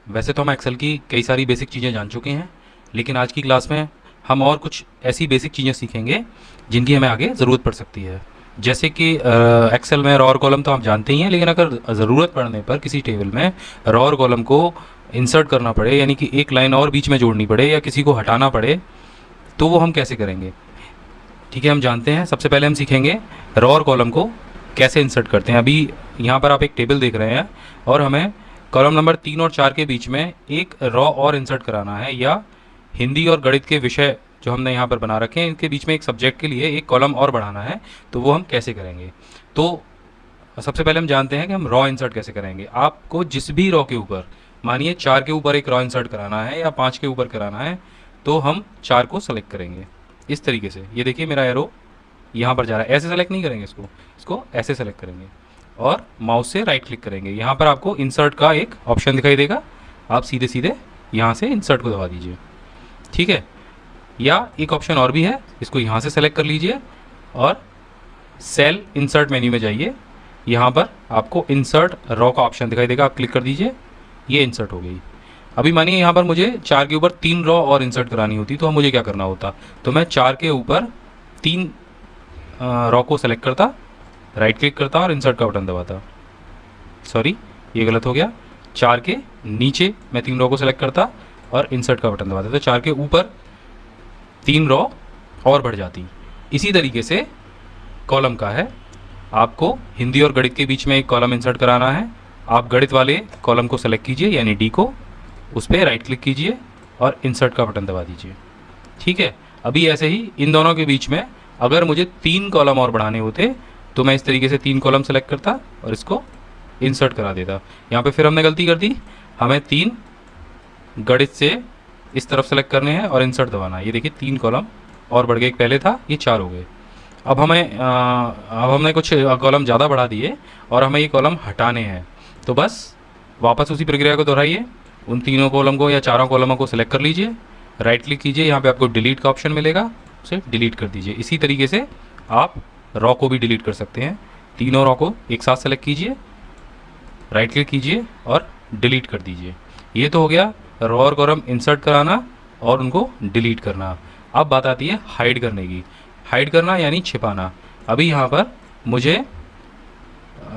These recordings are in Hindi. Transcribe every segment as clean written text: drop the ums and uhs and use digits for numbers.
वैसे तो हम एक्सेल की कई सारी बेसिक चीज़ें जान चुके हैं, लेकिन आज की क्लास में हम और कुछ ऐसी बेसिक चीज़ें सीखेंगे जिनकी हमें आगे ज़रूरत पड़ सकती है। जैसे कि एक्सेल में रॉ और कॉलम तो आप जानते ही हैं, लेकिन अगर ज़रूरत पड़ने पर किसी टेबल में रॉ और कॉलम को इंसर्ट करना पड़े, यानी कि एक लाइन और बीच में जोड़नी पड़े या किसी को हटाना पड़े, तो वो हम कैसे करेंगे। ठीक है, हम जानते हैं। सबसे पहले हम सीखेंगे रॉ और कॉलम को कैसे इंसर्ट करते हैं। अभी यहाँ पर आप एक टेबल देख रहे हैं और हमें कॉलम नंबर 3 और 4 के बीच में एक रॉ और इंसर्ट कराना है, या हिंदी और गणित के विषय जो हमने यहाँ पर बना रखे हैं इनके बीच में एक सब्जेक्ट के लिए एक कॉलम और बढ़ाना है, तो वो हम कैसे करेंगे। तो सबसे पहले हम जानते हैं कि हम रॉ इंसर्ट कैसे करेंगे। आपको जिस भी रॉ के ऊपर, मानिए 4 के ऊपर एक रॉ इंसर्ट कराना है या 5 के ऊपर कराना है, तो हम 4 को सेलेक्ट करेंगे इस तरीके से। ये देखिए मेरा एरो यहाँ पर जा रहा है, ऐसे सेलेक्ट नहीं करेंगे इसको, इसको ऐसे सेलेक्ट करेंगे और माउस से राइट क्लिक करेंगे। यहाँ पर आपको इंसर्ट का एक ऑप्शन दिखाई देगा, आप सीधे सीधे यहाँ से इंसर्ट को दबा दीजिए। ठीक है, या एक ऑप्शन और भी है, इसको यहाँ से सेलेक्ट कर लीजिए और सेल इंसर्ट मेन्यू में जाइए। यहाँ पर आपको इंसर्ट रॉ का ऑप्शन दिखाई देगा, आप क्लिक कर दीजिए, ये इंसर्ट हो गई। अभी मानिए यहाँ पर मुझे 4 के ऊपर 3 रॉ और इंसर्ट करानी होती, तो मुझे क्या करना होता, तो मैं 4 के ऊपर 3 रॉ को सेलेक्ट करता, राइट क्लिक करता और इंसर्ट का बटन दबाता। सॉरी, ये गलत हो गया। 4 के नीचे मैं 3 रॉ को सेलेक्ट करता और इंसर्ट का बटन दबाता, तो 4 के ऊपर 3 रॉ और बढ़ जाती। इसी तरीके से कॉलम का है, आपको हिंदी और गणित के बीच में एक कॉलम इंसर्ट कराना है। आप गणित वाले कॉलम को सेलेक्ट कीजिए, यानी डी को, उस पर राइट क्लिक कीजिए और इंसर्ट का बटन दबा दीजिए। ठीक है, अभी ऐसे ही इन दोनों के बीच में अगर मुझे 3 कॉलम और बढ़ाने होते, तो मैं इस तरीके से 3 कॉलम सेलेक्ट करता और इसको इंसर्ट करा देता। यहाँ पे फिर हमने गलती कर दी, हमें 3 गणित से इस तरफ सेलेक्ट करने हैं और इंसर्ट दबाना है। ये देखिए 3 कॉलम और बढ़ गए, एक पहले था, ये 4 हो गए। अब हमने कुछ कॉलम ज़्यादा बढ़ा दिए और हमें ये कॉलम हटाने हैं, तो बस वापस उसी प्रक्रिया को दोहराइए। उन तीनों कॉलम को या चारों कॉलमों को सेलेक्ट कर लीजिए, राइट क्लिक कीजिए, यहाँ पे आपको डिलीट का ऑप्शन मिलेगा, उसे डिलीट कर दीजिए। इसी तरीके से आप रॉ को भी डिलीट कर सकते हैं। तीनों रॉ को एक साथ सेलेक्ट कीजिए, राइट क्लिक कीजिए और डिलीट कर दीजिए। ये तो हो गया रॉ और कॉलम इंसर्ट कराना और उनको डिलीट करना। अब बात आती है हाइड करने की। हाइड करना यानी छिपाना। अभी यहाँ पर मुझे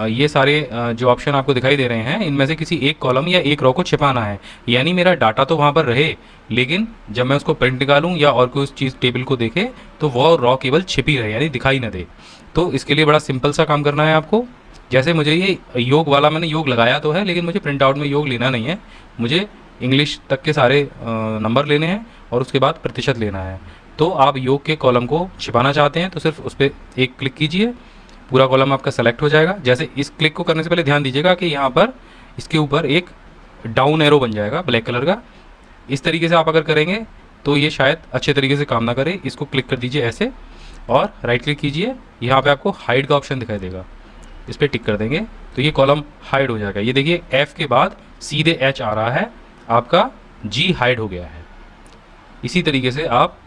ये सारे जो ऑप्शन आपको दिखाई दे रहे हैं, इनमें से किसी एक कॉलम या एक रॉ को छिपाना है, यानी मेरा डाटा तो वहाँ पर रहे, लेकिन जब मैं उसको प्रिंट निकालूँ या और कोई चीज़ टेबल को देखे तो वो रॉ केवल छिपी रहे, यानी दिखाई न दे। तो इसके लिए बड़ा सिंपल सा काम करना है आपको। जैसे मुझे ये योग वाला, मैंने योग लगाया तो है, लेकिन मुझे प्रिंट आउट में योग लेना नहीं है, मुझे इंग्लिश तक के सारे नंबर लेने हैं और उसके बाद प्रतिशत लेना है। तो आप योग के कॉलम को छिपाना चाहते हैं तो सिर्फ उस पर एक क्लिक कीजिए, पूरा कॉलम आपका सेलेक्ट हो जाएगा। जैसे इस क्लिक को करने से पहले ध्यान दीजिएगा कि यहाँ पर इसके ऊपर एक डाउन एरो बन जाएगा ब्लैक कलर का। इस तरीके से आप अगर करेंगे तो ये शायद अच्छे तरीके से काम ना करे। इसको क्लिक कर दीजिए ऐसे और राइट क्लिक कीजिए, यहाँ पे आपको हाइड का ऑप्शन दिखाई देगा, इस पर टिक कर देंगे तो ये कॉलम हाइड हो जाएगा। ये देखिए एफ के बाद सीधे एच आ रहा है, आपका जी हाइड हो गया है। इसी तरीके से आप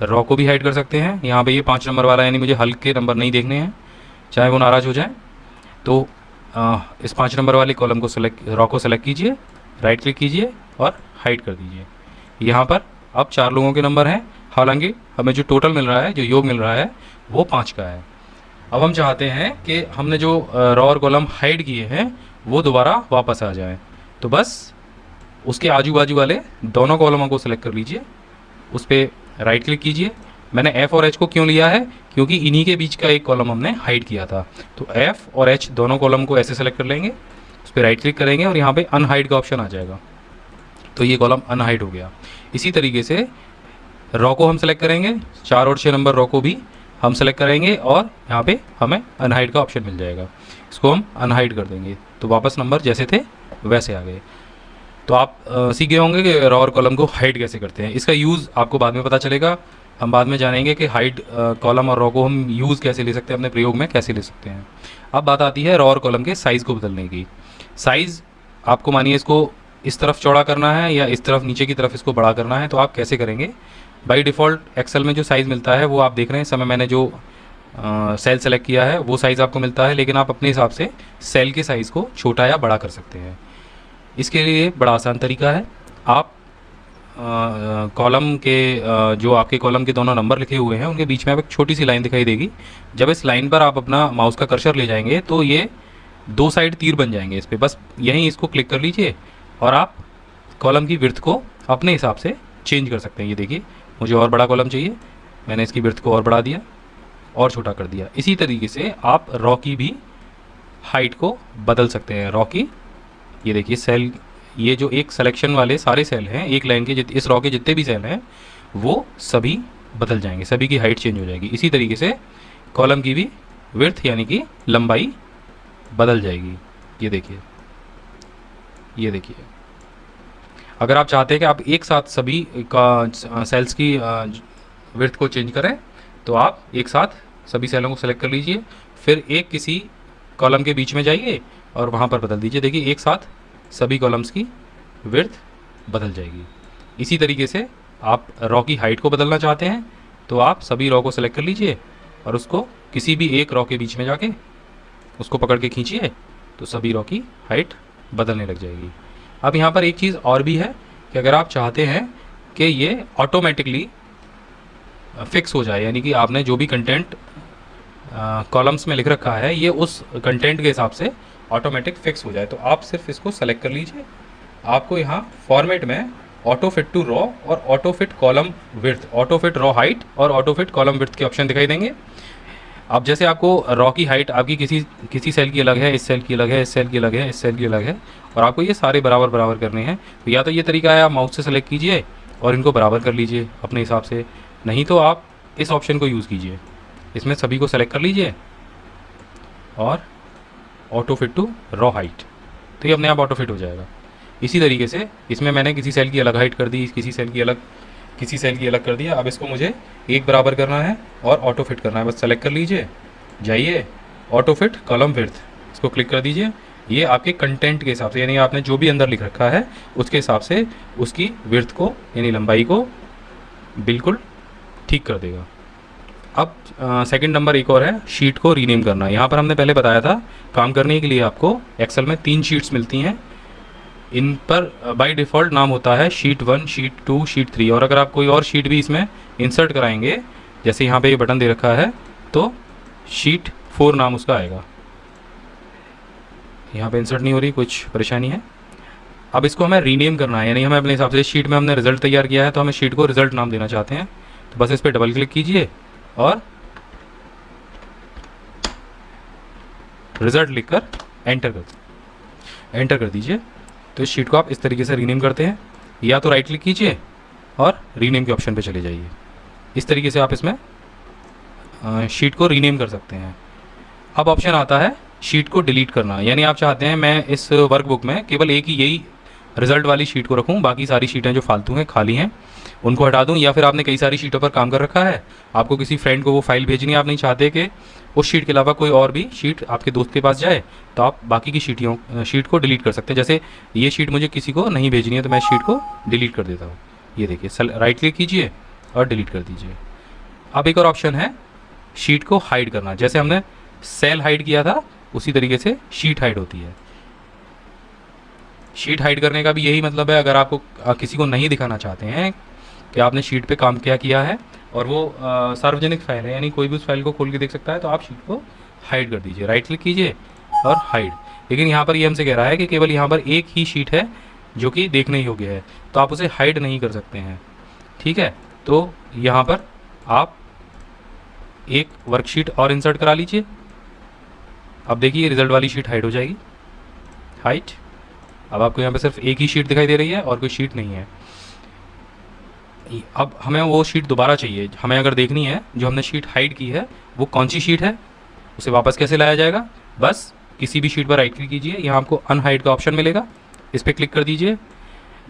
रॉ को भी हाइड कर सकते हैं। यहाँ पे ये 5 नंबर वाला, यानी मुझे हल्के नंबर नहीं देखने हैं, चाहे वो नाराज़ हो जाए। तो इस 5 नंबर वाले कॉलम को रॉ को सेलेक्ट कीजिए, राइट क्लिक कीजिए और हाइड कर दीजिए। यहाँ पर अब 4 लोगों के नंबर हैं, हालांकि हमें जो टोटल मिल रहा है, जो योग मिल रहा है, वो 5 का है। अब हम चाहते हैं कि हमने जो रॉ और कॉलम हाइड किए हैं वो दोबारा वापस आ जाएँ, तो बस उसके आजू बाजू वाले दोनों कॉलमों को सेलेक्ट कर लीजिए, उस पर राइट क्लिक कीजिए। मैंने एफ़ और एच को क्यों लिया है, क्योंकि इन्हीं के बीच का एक कॉलम हमने हाइड किया था। तो एफ़ और एच दोनों कॉलम को ऐसे सेलेक्ट कर लेंगे, उस पर राइट क्लिक करेंगे और यहाँ पे अनहाइड का ऑप्शन आ जाएगा, तो ये कॉलम अनहाइड हो गया। इसी तरीके से रॉ को हम सेलेक्ट करेंगे, 4 और 6 नंबर रॉ को भी हम सेलेक्ट करेंगे और यहाँ पे हमें अनहाइड का ऑप्शन मिल जाएगा, इसको हम अनहाइड कर देंगे, तो वापस नंबर जैसे थे वैसे आ गए। तो आप सीख गए होंगे कि रॉ और कॉलम को हाइड कैसे करते हैं। इसका यूज़ आपको बाद में पता चलेगा, हम बाद में जानेंगे कि हाइड कॉलम और रॉ को हम यूज़ कैसे ले सकते हैं, अपने प्रयोग में कैसे ले सकते हैं। अब बात आती है रॉ और कॉलम के साइज़ को बदलने की। साइज़ आपको मानिए इसको इस तरफ चौड़ा करना है या इस तरफ नीचे की तरफ इसको बड़ा करना है, तो आप कैसे करेंगे। बाई डिफ़ॉल्ट एक्सेल में जो साइज़ मिलता है वो आप देख रहे हैं, इस समय मैंने जो सेल सेलेक्ट किया है वो साइज़ आपको मिलता है, लेकिन आप अपने हिसाब से सेल के साइज़ को छोटा या बड़ा कर सकते हैं। इसके लिए बड़ा आसान तरीका है। आप कॉलम के जो आपके कॉलम के दोनों नंबर लिखे हुए हैं उनके बीच में आप एक छोटी सी लाइन दिखाई देगी। जब इस लाइन पर आप अपना माउस का कर्सर ले जाएंगे तो ये दो साइड तीर बन जाएंगे इस पर, बस यहीं इसको क्लिक कर लीजिए और आप कॉलम की विड्थ को अपने हिसाब से चेंज कर सकते हैं। ये देखिए, मुझे और बड़ा कॉलम चाहिए, मैंने इसकी विड्थ को और बढ़ा दिया और छोटा कर दिया। इसी तरीके से आप रॉ की भी हाइट को बदल सकते हैं। रॉ की ये देखिए सेल, ये जो एक सिलेक्शन वाले सारे सेल हैं एक लाइन के, इस रॉ के जितने भी सेल हैं वो सभी बदल जाएंगे, सभी की हाइट चेंज हो जाएगी। इसी तरीके से कॉलम की भी विड्थ यानी कि लंबाई बदल जाएगी। ये देखिए, ये देखिए, अगर आप चाहते हैं कि आप एक साथ सभी का सेल्स की विड्थ को चेंज करें तो आप एक साथ सभी सेलों को सेलेक्ट कर लीजिए, फिर एक किसी कॉलम के बीच में जाइए और वहाँ पर बदल दीजिए। देखिए एक साथ सभी कॉलम्स की विड्थ बदल जाएगी। इसी तरीके से आप रॉ की हाइट को बदलना चाहते हैं तो आप सभी रॉ को सेलेक्ट कर लीजिए और उसको किसी भी एक रॉ के बीच में जाके उसको पकड़ के खींचिए तो सभी रॉ की हाइट बदलने लग जाएगी। अब यहाँ पर एक चीज़ और भी है कि अगर आप चाहते हैं कि ये ऑटोमेटिकली फिक्स हो जाए, यानी कि आपने जो भी कंटेंट कॉलम्स में लिख रखा है ये उस कंटेंट के हिसाब से ऑटोमेटिक फिक्स हो जाए, तो आप सिर्फ इसको सेलेक्ट कर लीजिए। आपको यहाँ फॉर्मेट में ऑटो फिट टू रॉ और auto fit column width, auto fit raw height और ऑटो फिट कॉलम विड्थ के ऑप्शन दिखाई देंगे। अब जैसे आपको रॉ की हाइट आपकी किसी सेल की अलग है, इस सेल की अलग है, इस सेल की अलग है, इस सेल की अलग है, और आपको ये सारे बराबर बराबर करने हैं, तो या तो ये तरीका है आप माउस से सेलेक्ट कीजिए और इनको बराबर कर लीजिए अपने हिसाब से, नहीं तो आप इस ऑप्शन को यूज़ कीजिए, इसमें सभी को सेलेक्ट कर लीजिए और auto fit to row height, तो ये अपने आप ऑटो फिट हो जाएगा। इसी तरीके से इसमें मैंने किसी सेल की अलग हाइट कर दी, किसी सेल की अलग कर दिया। अब इसको मुझे एक बराबर करना है और ऑटो फिट करना है, बस सेलेक्ट कर लीजिए, जाइए ऑटो फिट कॉलम विड्थ, इसको क्लिक कर दीजिए। ये आपके कंटेंट के हिसाब से, यानी आपने जो भी अंदर लिख रखा है उसके हिसाब से उसकी विड्थ को यानी लंबाई को बिल्कुल ठीक कर देगा। अब सेकंड नंबर एक और है, शीट को रीनेम करना। यहाँ पर हमने पहले बताया था काम करने के लिए आपको एक्सेल में 3 शीट्स मिलती हैं, इन पर बाय डिफ़ॉल्ट नाम होता है शीट 1, शीट 2, शीट 3, और अगर आप कोई और शीट भी इसमें इंसर्ट कराएंगे, जैसे यहाँ पे ये बटन दे रखा है, तो शीट 4 नाम उसका आएगा। यहाँ पे इंसर्ट नहीं हो रही, कुछ परेशानी है। अब इसको हमें रीनेम करना है, यानी हमें अपने हिसाब से, शीट में हमने रिजल्ट तैयार किया है तो हमें शीट को रिजल्ट नाम देना चाहते हैं, तो बस इस पर डबल क्लिक कीजिए और रिजल्ट लिखकर एंटर कर दीजिए। तो इस शीट को आप इस तरीके से रीनेम करते हैं, या तो राइट क्लिक कीजिए और रीनेम के ऑप्शन पे चले जाइए। इस तरीके से आप इसमें शीट को रीनेम कर सकते हैं। अब ऑप्शन आता है शीट को डिलीट करना, यानी आप चाहते हैं मैं इस वर्कबुक में केवल एक ही यही रिजल्ट वाली शीट को रखूं, बाकी सारी शीटें जो फालतू हैं, खाली हैं, उनको हटा दूं, या फिर आपने कई सारी शीटों पर काम कर रखा है, आपको किसी फ्रेंड को वो फाइल भेजनी है, आप नहीं चाहते कि उस शीट के अलावा कोई और भी शीट आपके दोस्त के पास जाए, तो आप बाकी की शीट को डिलीट कर सकते हैं। जैसे ये शीट मुझे किसी को नहीं भेजनी है तो मैं शीट को डिलीट कर देता हूँ। ये देखिए, राइट क्लिक कीजिए और डिलीट कर दीजिए। अब एक और ऑप्शन है शीट को हाइड करना, जैसे हमने सेल हाइड किया था उसी तरीके से शीट हाइड होती है। शीट हाइड करने का भी यही मतलब है, अगर आपको किसी को नहीं दिखाना चाहते हैं कि आपने शीट पे काम क्या किया है और वो सार्वजनिक फाइल है, यानी कोई भी उस फाइल को खोल के देख सकता है, तो आप शीट को हाइड कर दीजिए, राइट क्लिक कीजिए और हाइड। लेकिन यहाँ पर ये हमसे कह रहा है कि केवल यहाँ पर एक ही शीट है जो कि देखने योग्य है, तो आप उसे हाइड नहीं कर सकते हैं, ठीक है। तो यहाँ पर आप एक वर्कशीट और इंसर्ट करा लीजिए। अब देखिए रिजल्ट वाली शीट हाइड हो जाएगी, हाइड। अब आपको यहाँ पे सिर्फ एक ही शीट दिखाई दे रही है और कोई शीट नहीं है। अब हमें वो शीट दोबारा चाहिए, हमें अगर देखनी है जो हमने शीट हाइड की है वो कौन सी शीट है, उसे वापस कैसे लाया जाएगा। बस किसी भी शीट पर राइट क्लिक कीजिए, यहाँ आपको अनहाइड का ऑप्शन मिलेगा, इस पर क्लिक कर दीजिए।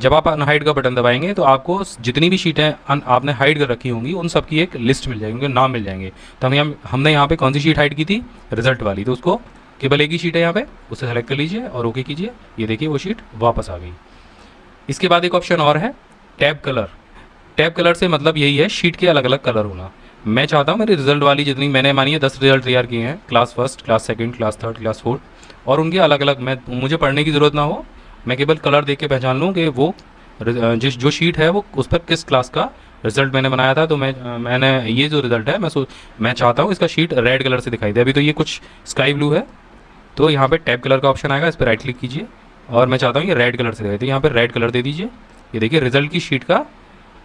जब आप अनहाइड का बटन दबाएंगे तो आपको जितनी भी शीटें आपने हाइड कर रखी होंगी उन सब की एक लिस्ट मिल जाएगी, उनके नाम मिल जाएंगे। तो हमने यहाँ पे कौन सी शीट हाइड की थी, रिजल्ट वाली, तो उसको केवल एक ही शीट है यहाँ पे, उसे सेलेक्ट कर लीजिए और ओके कीजिए। ये देखिए वो शीट वापस आ गई। इसके बाद एक ऑप्शन और है टैब कलर। टैब कलर से मतलब यही है शीट के अलग अलग कलर होना। मैं चाहता हूँ मेरे रिजल्ट वाली जितनी मैंने मानी है 10 रिजल्ट तैयार किए हैं, class first, class second, class third, class fourth, और उनके अलग अलग मुझे पढ़ने की ज़रूरत ना हो, मैं केवल कलर देख के पहचान लूँ कि वो जिस जो शीट है वो उस पर किस क्लास का रिजल्ट मैंने बनाया था। तो मैंने ये जो रिजल्ट है मैं चाहता हूँ इसका शीट रेड कलर से दिखाई दे। अभी तो ये कुछ स्काई ब्लू है, तो यहाँ पे टैब कलर का ऑप्शन आएगा, इस पर राइट क्लिक कीजिए और मैं चाहता हूँ ये रेड कलर से दिखाई दे, यहाँ पे रेड कलर दे दीजिए। ये देखिए रिजल्ट की शीट का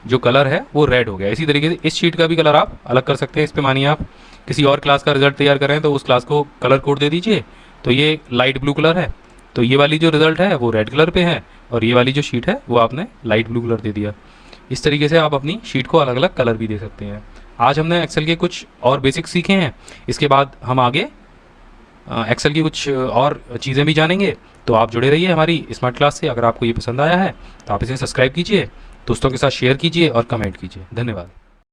जो कलर है वो रेड हो गया। इसी तरीके से इस शीट का भी कलर आप अलग कर सकते हैं। इस पे मानिए आप किसी और क्लास का रिजल्ट तैयार करें तो उस क्लास को कलर कोड दे दीजिए, तो ये लाइट ब्लू कलर है, तो ये वाली जो रिजल्ट है वो रेड कलर पे है और ये वाली जो शीट है वो आपने लाइट ब्लू कलर दे दिया। इस तरीके से आप अपनी शीट को अलग अलग कलर भी दे सकते हैं। आज हमने एक्सेल के कुछ और बेसिक्स सीखे हैं, इसके बाद हम आगे एक्सेल की कुछ और चीज़ें भी जानेंगे। तो आप जुड़े रहिए हमारी स्मार्ट क्लास से। अगर आपको ये पसंद आया है तो आप इसे सब्सक्राइब कीजिए, दोस्तों के साथ शेयर कीजिए और कमेंट कीजिए। धन्यवाद।